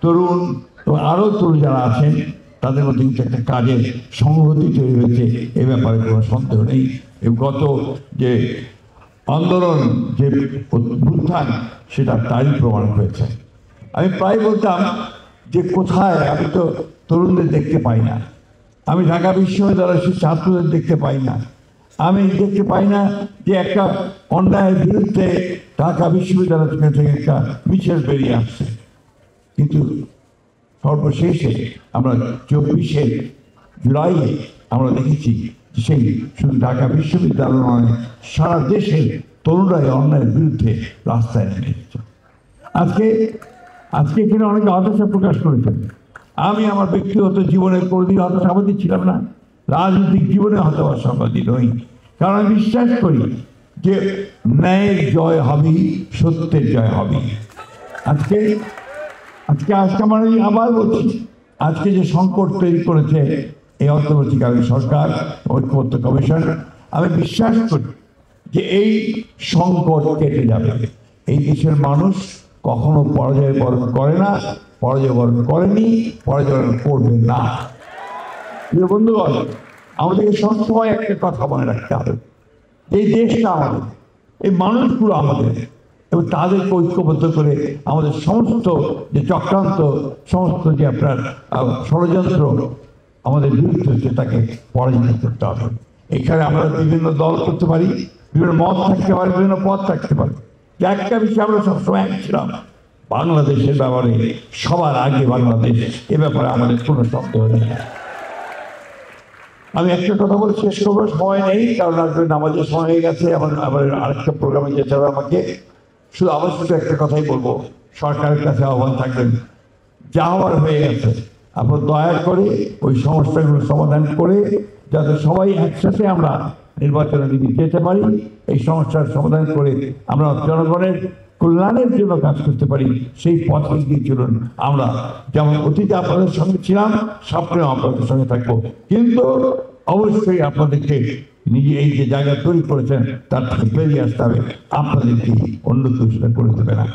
তরুণ এবং আরও তরুণ যারা আছেন তাদের মধ্যে কিন্তু একটা কাজের সংহতি তৈরি হয়েছে, এ ব্যাপারে কোনো সন্দেহ নেই। গত যে আন্দোলন, যে উত্থান, সেটা তারই প্রমাণ হয়েছে। আমি প্রায় বলতাম যে কোথায় আমি তো তরুণদের দেখতে পাই না, আমি ঢাকা বিশ্ববিদ্যালয়ের সেই ছাত্রদের দেখতে পাই না, আমি দেখতে পাই না যে একটা অন্যায়ের বিরুদ্ধে ঢাকা বিশ্ববিদ্যালয় থেকে একটা মিছিল বেরিয়ে আসছে। কিন্তু সর্বশেষে আমরা 24শে জুলাই আমরা দেখেছি সেই শুধু ঢাকা বিশ্ববিদ্যালয় নয়, সারা দেশের তরুণরাই অন্যায়ের বিরুদ্ধে রাস্তায় নেমে এসেছে। আজকে এখানে অনেকে হতাশা প্রকাশ করেছেন। আমি আমার ব্যক্তিগত জীবনের কোনোদিন হতাশাবাদী ছিলাম না, রাজনৈতিক জীবনে হতাশাবাদী নই, কারণ আমি বিশ্বাস করি যে ন্যায়ের জয় হবে, সত্যের জয় হবে। আজকে আমার আবার বলছি, আজকে যে সংকট তৈরি করেছে এই অন্তর্বর্তীকালীন সরকার, ঐক্যমত্য কমিশন, আমি বিশ্বাস করি যে এই সংকট কেটে যাবে। এই দেশের মানুষ কখনো পরাজয় বরণ করে না, পরাজয় বরণ করেনি, পরাজয় বরণ করবে না। প্রিয় বন্ধুগণ, আমাদেরকে সবসময় একটা কথা মনে রাখতে হবে, এই দেশটা আমাদের, এই মানুষগুলো আমাদের, এবং তাদেরকে ঐক্যবদ্ধ করে আমাদের সমস্ত যে চক্রান্ত, সমস্ত যে আপনার ষড়যন্ত্র আমাদের বিরুদ্ধে হচ্ছে, তাকে পরাজিত করতে হবে। এখানে আমরা বিভিন্ন দল করতে পারি, বিভিন্ন মত থাকতে পারে, বিভিন্ন পথ থাকতে পারে, একটা বিষয়ে আমরা সবসময় এক ছিলাম, বাংলাদেশের ব্যাপারে সবার আগে বাংলাদেশ, এ ব্যাপারে আমাদের কোনো সন্দেহ নেই। আমি একটা কথা বলে শেষ করবো, সময় নেই, কারণ আসলে নামাজের সময় হয়ে গেছে, আবার আরেকটা প্রোগ্রামে যেতে হবে আমাকে। শুধু অবশ্যই একটা কথাই বলবো, সরকারের কাছে আহ্বান থাকবেন, যা হওয়ার হয়ে গেছে আপনার দয়া করে ওই সমস্যাগুলো সমাধান করে যাতে সবাই একসাথে আমরা নির্বাচনের দিকে যেতে পারি, এই সমস্যার সমাধান করে আমরা জনগণের কল্যাণের জন্য কাজ করতে পারি, সেই পথে দিয়ে চলুন। আমরা যেমন অতীতে আপনাদের সঙ্গে ছিলাম, সামনেও আপনাদের সঙ্গে থাকবো, কিন্তু অবশ্যই আপনাদেরকে নিজে এই যে জায়গা তৈরি করেছেন তার থেকে বেরিয়ে আসতে হবে, আপনাদেরকে অন্য কিছু করে দেবে না।